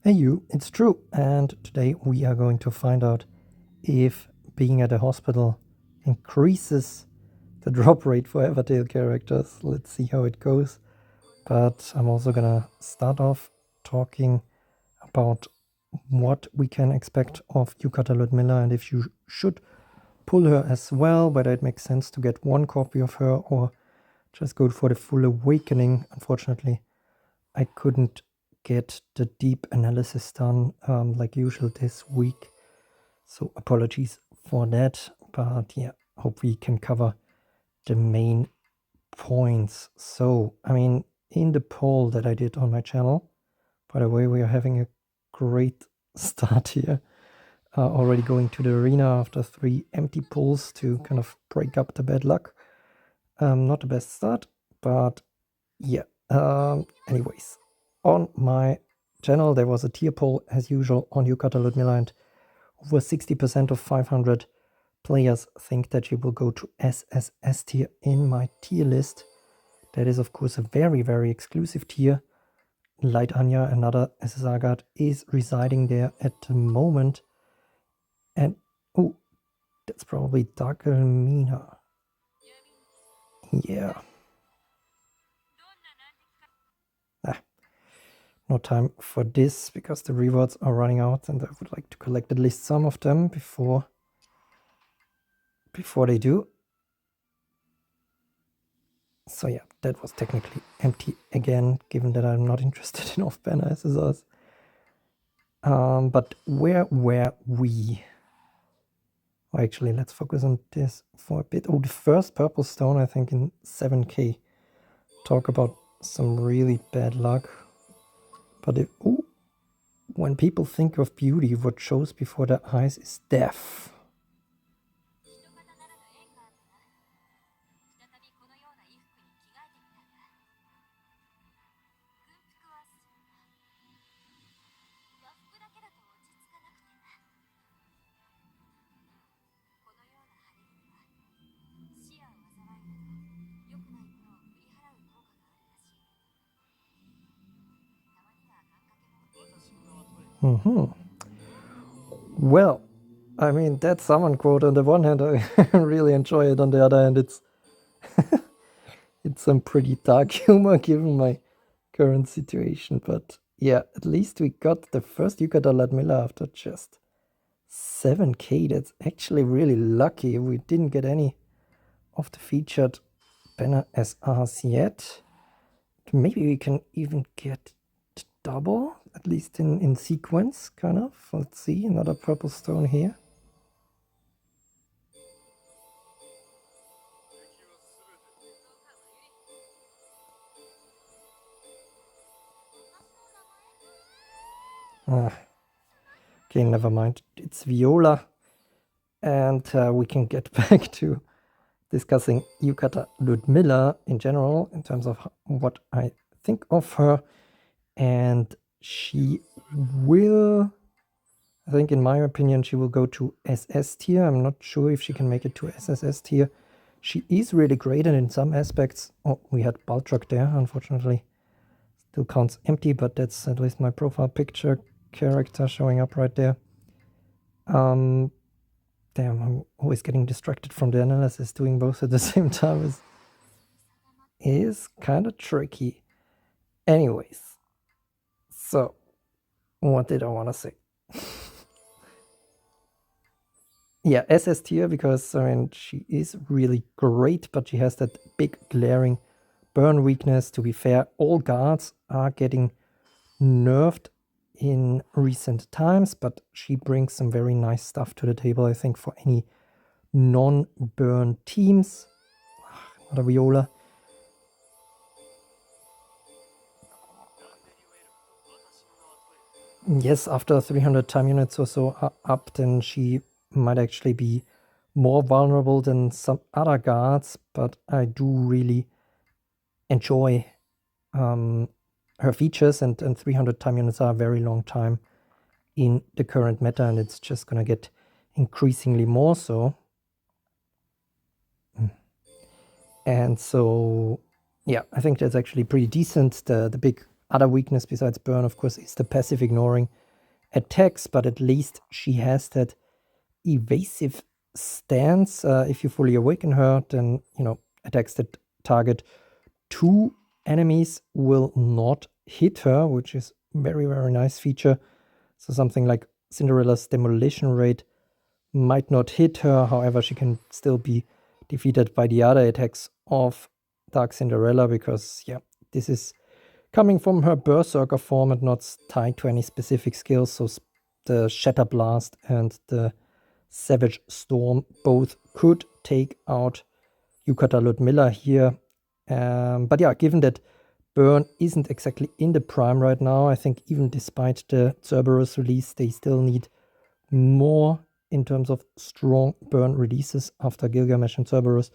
Hey you, it's true, and today we are going to find out if being at a hospital increases the drop rate for Evertale characters. Let's see how it goes. But I'm also gonna start off talking about what we can expect of Yukata Ludmilla and if you should pull her as well, whether it makes sense to get one copy of her or just go for the full awakening. Unfortunately, I couldn't get the deep analysis done like usual this week, so apologies for that, but yeah, hope we can cover the main points. So I mean, in the poll that I did on my channel, by the way, we are having a great start here, already going to the arena after 3 empty pulls to kind of break up the bad luck. Not the best start, but yeah. Anyways, on my channel there was a tier poll as usual on Yukata Ludmilla, and over 60% of 500 players think that she will go to SSS tier in my tier list. That is of course a very, very exclusive tier. Light Anya, another SSR guard, is residing there at the moment. And oh, that's probably Dark Elmina. Yeah. No time for this because the rewards are running out and I would like to collect at least some of them before they do. So yeah, that was technically empty again, given that I'm not interested in off-banner SSRs. But where were we? Well, actually, let's focus on this for a bit. Oh, the first purple stone, I think, in 7k. Talk about some really bad luck. But when people think of beauty, what shows before their eyes is death. Well, I mean, that summon quote, on the one hand I really enjoy it, on the other hand it's it's some pretty dark humor given my current situation. But yeah, at least we got the first Yukata Ludmilla after just 7k. That's actually really lucky. We didn't get any of the featured banner SRs yet. Maybe we can even get double, at least in sequence, kind of. Let's see, another purple stone here. Okay, never mind. It's Viola. And we can get back to discussing Yukata Ludmilla in general, in terms of what I think of her. And she will, I think in my opinion, she will go to SS tier. I'm not sure if she can make it to SSS tier. She is really great, and in some aspects, oh, we had Baltrog there, unfortunately. Still counts empty, but that's at least my profile picture character showing up right there. Damn, I'm always getting distracted from the analysis. Doing both at the same time is kind of tricky. Anyways, so what did I want to say? Yeah, SS tier, because I mean, she is really great, but she has that big glaring burn weakness. To be fair, all guards are getting nerfed in recent times, but she brings some very nice stuff to the table, I think, for any non-burn teams. Another Viola. Yes, after 300 time units or so are up, then she might actually be more vulnerable than some other guards, but I do really enjoy her features, and 300 time units are a very long time in the current meta, and it's just gonna get increasingly more so. And so yeah, I think that's actually pretty decent. The big other weakness besides burn, of course, is the passive ignoring attacks, but at least she has that evasive stance. If you fully awaken her, then, attacks that target 2 enemies will not hit her, which is very, very nice feature. So something like Cinderella's demolition rate might not hit her, however, she can still be defeated by the other attacks of Dark Cinderella, because, this is coming from her Berserker form and not tied to any specific skills. So the Shatter Blast and the Savage Storm both could take out Yukata Ludmilla here. But yeah, given that burn isn't exactly in the prime right now, I think even despite the Cerberus release, they still need more in terms of strong burn releases after Gilgamesh and Cerberus.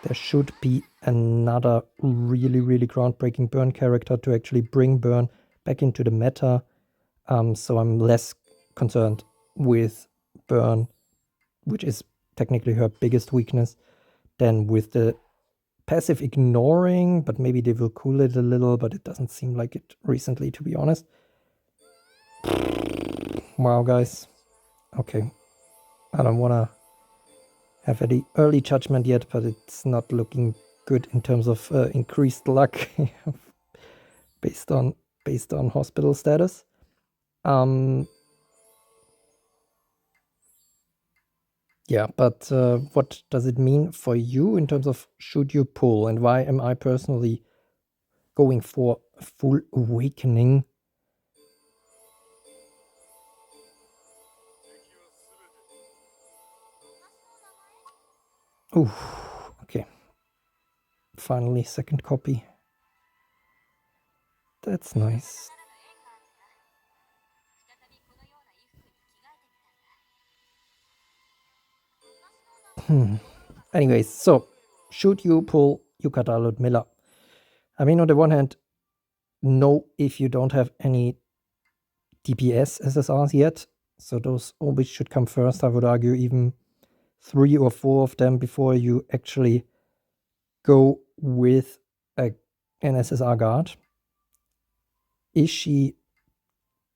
There should be another really, really groundbreaking burn character to actually bring burn back into the meta. So I'm less concerned with burn, which is technically her biggest weakness, than with the passive ignoring, but maybe they will cool it a little, but it doesn't seem like it recently, to be honest. Wow, guys. Okay. I don't want to have any early judgment yet, but it's not looking good in terms of increased luck based on hospital status. Yeah, but what does it mean for you in terms of should you pull, and why am I personally going for full awakening? Ooh, okay. Finally, second copy. That's nice. Anyways, so should you pull Yukata Ludmilla? I mean, on the one hand, no, if you don't have any DPS SSRs yet. So those always should come first. I would argue even 3 or 4 of them before you actually go with an SSR guard. Is she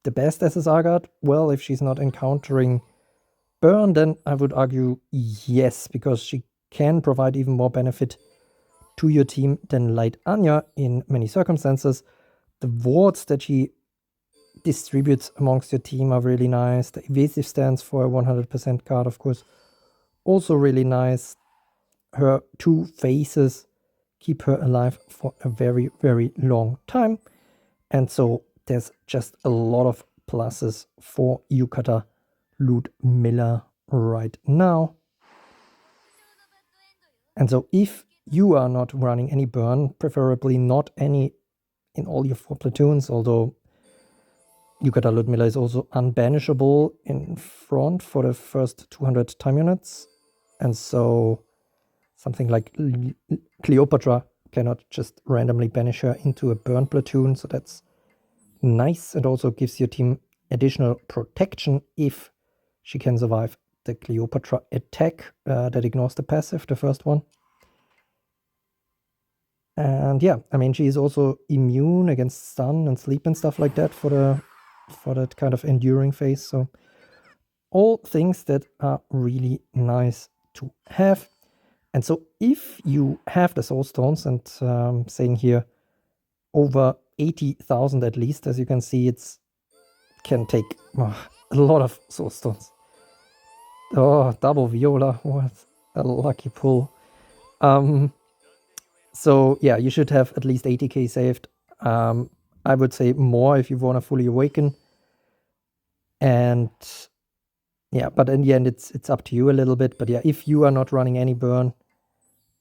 the best SSR guard? Well, if she's not encountering burn, then I would argue yes, because she can provide even more benefit to your team than Light Anya in many circumstances. The wards that she distributes amongst your team are really nice. The evasive stands for a 100% card, of course, also really nice. Her 2 faces keep her alive for a very, very long time. And so there's just a lot of pluses for Yukata Ludmilla right now. And so if you are not running any burn, preferably not any in all your 4 platoons, although Yukata Ludmilla is also unbanishable in front for the first 200 time units. And so something like Cleopatra cannot just randomly banish her into a burn platoon. So that's nice, and also gives your team additional protection if she can survive the Cleopatra attack that ignores the passive, the first one. And yeah, I mean, she is also immune against stun and sleep and stuff like that for that kind of enduring phase. So all things that are really nice to have. And so if you have the soul stones, and saying here over 80,000 at least, as you can see, it's can take a lot of soul stones. Oh, double Viola, what a lucky pull. So yeah, you should have at least 80k saved. I would say more if you want to fully awaken. And yeah, but in the end, it's up to you a little bit. But yeah, if you are not running any burn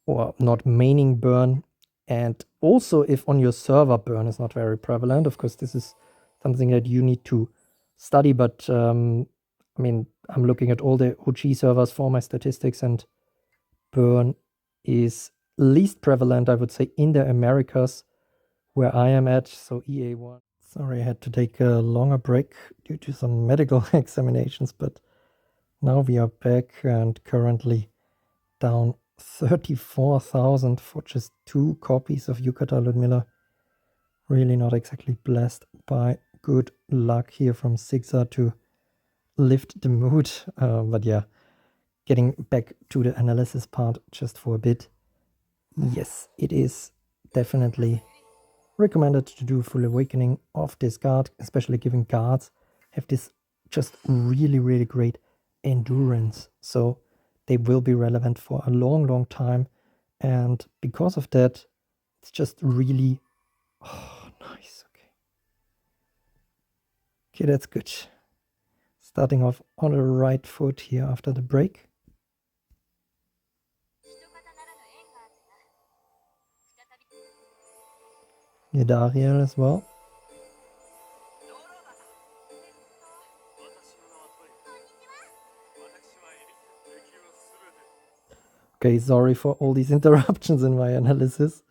or not maining burn, and also if on your server burn is not very prevalent, of course, this is something that you need to study. But I mean, I'm looking at all the OG servers for my statistics, and burn is least prevalent, I would say, in the Americas, where I am at, so EA1. Sorry, I had to take a longer break due to some medical examinations, but now we are back and currently down 34,000 for just 2 copies of Yukata Ludmilla. Really not exactly blessed by good luck here from Sigsa to lift the mood. But yeah, getting back to the analysis part just for a bit. Yes, it is definitely recommended to do full awakening of this guard, especially given guards have this just really, really great endurance. So they will be relevant for a long, long time. And because of that, it's just really, oh, nice. Okay. Okay, that's good. Starting off on the right foot here after the break. Yedariel as well. Okay, sorry for all these interruptions in my analysis.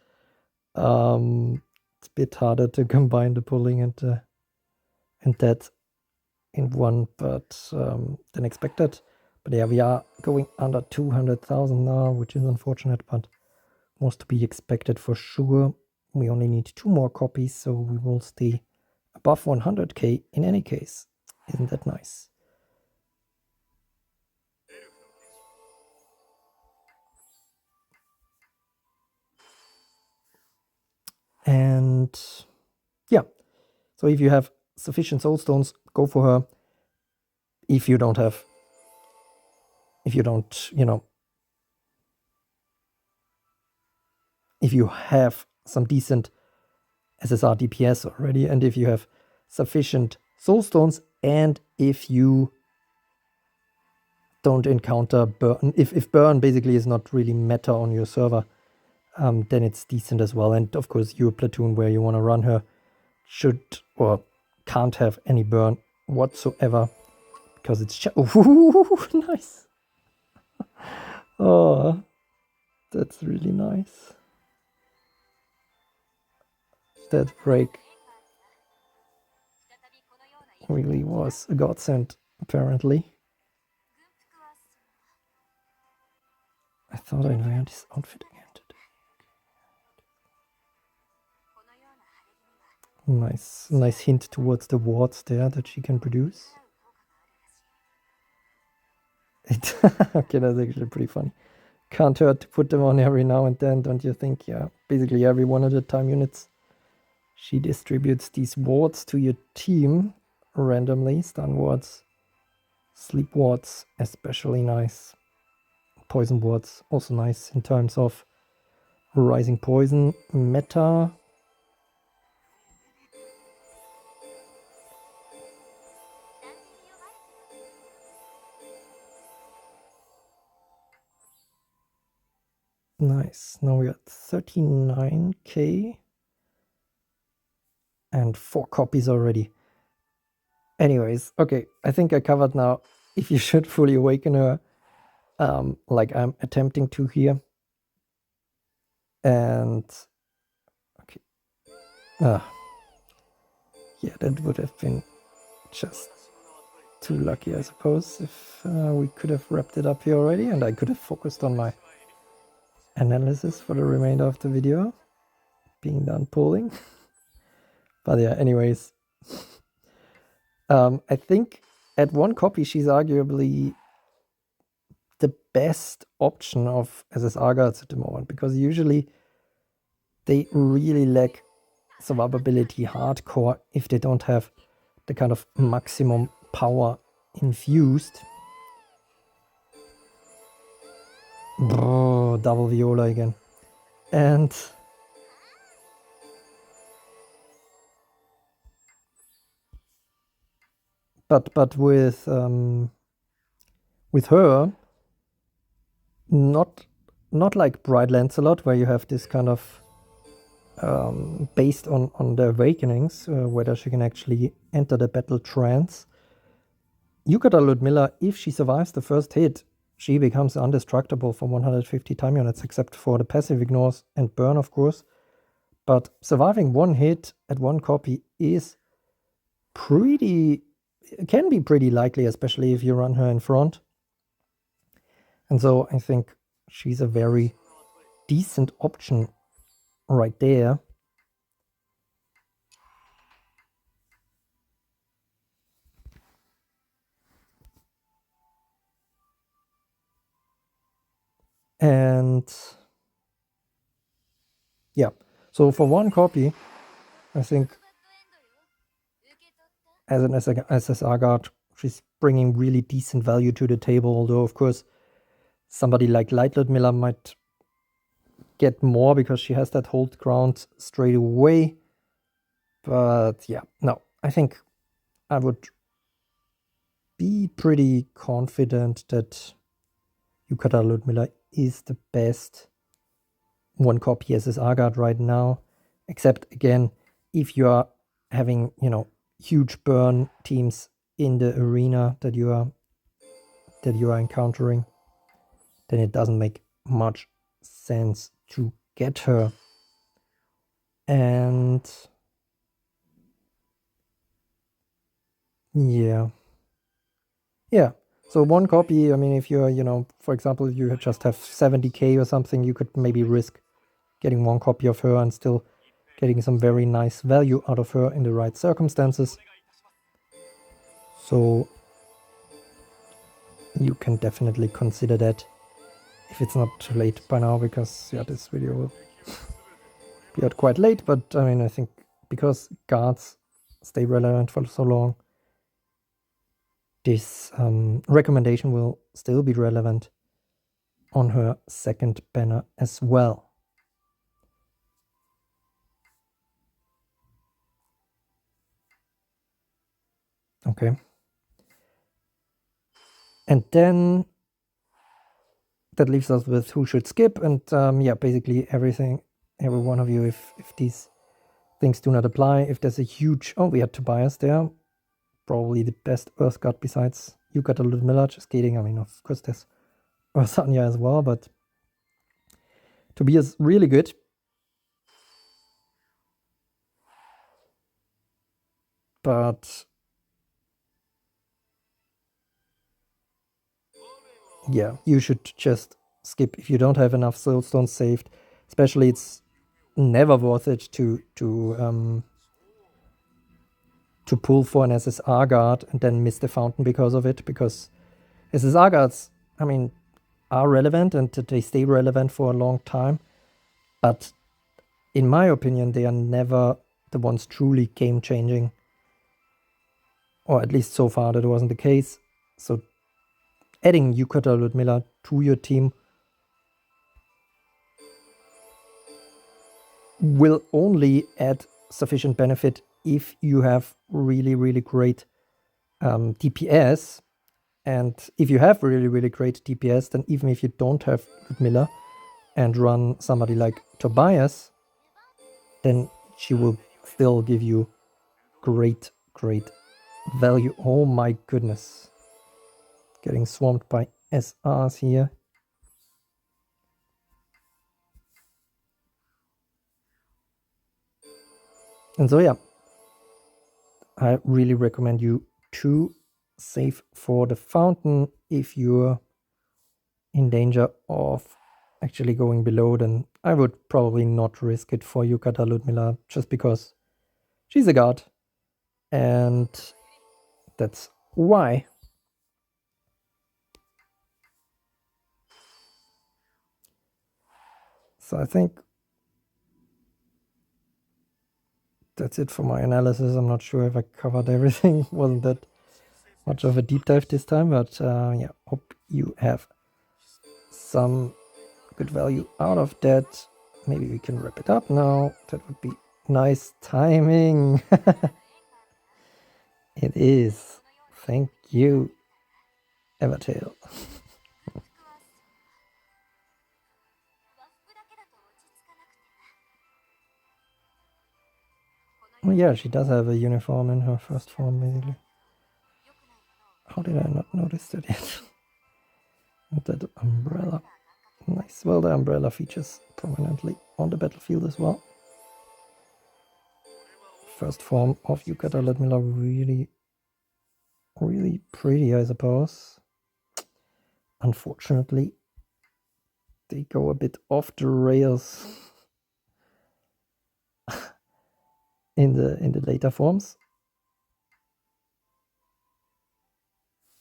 It's a bit harder to combine the pulling and that in one, but than expected. But yeah, we are going under 200,000 now, which is unfortunate, but was to be expected for sure. We only need 2 more copies, so we will stay above 100k in any case. Isn't that nice? And yeah, so if you have sufficient soul stones, go for her. If you don't, you know, if you have some decent SSR DPS already, and if you have sufficient soul stones, and if you don't encounter burn, if burn basically is not really meta on your server, then it's decent as well. And of course, your platoon where you want to run her should or can't have any burn whatsoever because it's ooh, nice. Oh, that's really nice. That break really was a godsend, apparently. I thought I wear this outfit again today. Nice hint towards the wards there that she can produce. Okay, that's actually pretty funny. Can't hurt to put them on every now and then, don't you think? Yeah, basically every 100-time units. She distributes these wards to your team randomly. Stun wards, sleep wards, especially nice. Poison wards, also nice in terms of rising poison meta. Nice. Now we got 39k and 4 copies already. Anyways, okay, I think I covered now if you should fully awaken her, like I'm attempting to here. And okay, yeah, that would have been just too lucky, I suppose, if we could have wrapped it up here already and I could have focused on my analysis for the remainder of the video, being done pulling. But yeah, anyways, I think at 1 copy she's arguably the best option of SSR guards at the moment, because usually they really lack survivability hardcore if they don't have the kind of maximum power infused. Oh, double Viola again. And but with her, not like Bright Lancelot, where you have this kind of based on the awakenings, whether she can actually enter the battle trance. Yukata Ludmilla, if she survives the first hit, she becomes indestructible for 150 time units, except for the passive ignores and burn, of course. But surviving 1 hit at 1 copy is can be pretty likely, especially if you run her in front. And so I think she's a very decent option right there. And yeah, so for one copy, I think as an SSR guard, she's bringing really decent value to the table, although of course somebody like Light Ludmilla might get more because she has that hold ground straight away. But yeah, no, I think I would be pretty confident that Yukata Ludmilla is the best one copy SSR guard right now. Except again, if you are having, you know, huge burn teams in the arena that you are encountering, then it doesn't make much sense to get her. And yeah. So one copy, I mean, if you're, you know, for example, you just have 70k or something, you could maybe risk getting one copy of her and still getting some very nice value out of her in the right circumstances. So you can definitely consider that if it's not too late by now, because yeah, this video will be out quite late. But I mean, I think because guards stay relevant for so long, this recommendation will still be relevant on her second banner as well. Okay. And then that leaves us with who should skip. And yeah, basically every one of you, if these things do not apply, if there's a huge... Oh, we had Tobias there. Probably the best Earth God besides Yukata Ludmilla. Just kidding. I mean, of course, there's Earth Anya as well, but Tobias really good. But yeah, you should just skip if you don't have enough soulstones saved. Especially, it's never worth it to pull for an SSR guard and then miss the fountain because of it. Because SSR guards, I mean, are relevant and they stay relevant for a long time. But in my opinion, they are never the ones truly game-changing. Or at least so far that wasn't the case. So adding Yukata Ludmilla to your team will only add sufficient benefit if you have really, really great DPS. And if you have really, really great DPS, then even if you don't have Ludmilla and run somebody like Tobias, then she will still give you great, great value. Oh my goodness. Getting swamped by SRs here. And so yeah, I really recommend you to save for the fountain if you're in danger of actually going below. Then I would probably not risk it for Yukata Ludmilla just because she's a god. And that's why. So I think that's it for my analysis. I'm not sure if I covered everything. Wasn't that much of a deep dive this time, but yeah, hope you have some good value out of that. Maybe we can wrap it up now. That would be nice timing. It is. Thank you, Evertale. Oh yeah, she does have a uniform in her first form, basically. How did I not notice that yet? And that umbrella. Nice. Well, the umbrella features prominently on the battlefield as well. First form of Yukata Ludmilla, really, really pretty, I suppose. Unfortunately, they go a bit off the rails in the later forms.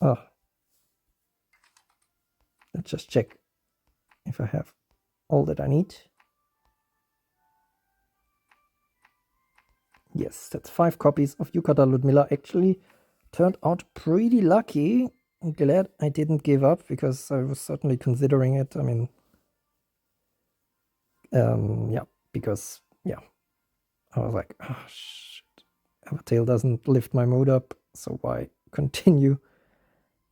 Oh, let's just check if I have all that I need. Yes, that's 5 copies of Yukata Ludmilla. Actually turned out pretty lucky. I'm glad I didn't give up, because I was certainly considering it. I mean, yeah, because, yeah, I was like, oh, shit. Evertale doesn't lift my mood up, so why continue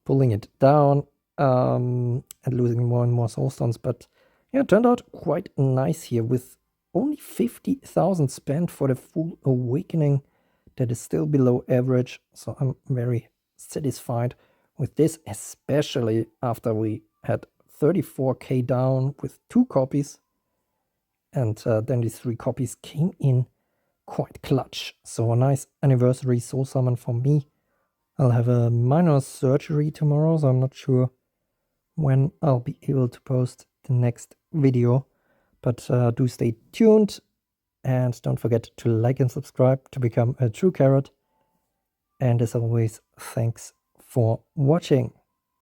pulling it down and losing more and more soulstones? But yeah, it turned out quite nice here with only 50,000 spent for the full awakening. That is still below average, so I'm very satisfied with this, especially after we had 34k down with 2 copies, and then these 3 copies came in quite clutch. So a nice anniversary soul summon for me. I'll have a minor surgery tomorrow, so I'm not sure when I'll be able to post the next video, but do stay tuned, and don't forget to like and subscribe to become a true carrot. And as always, thanks for watching.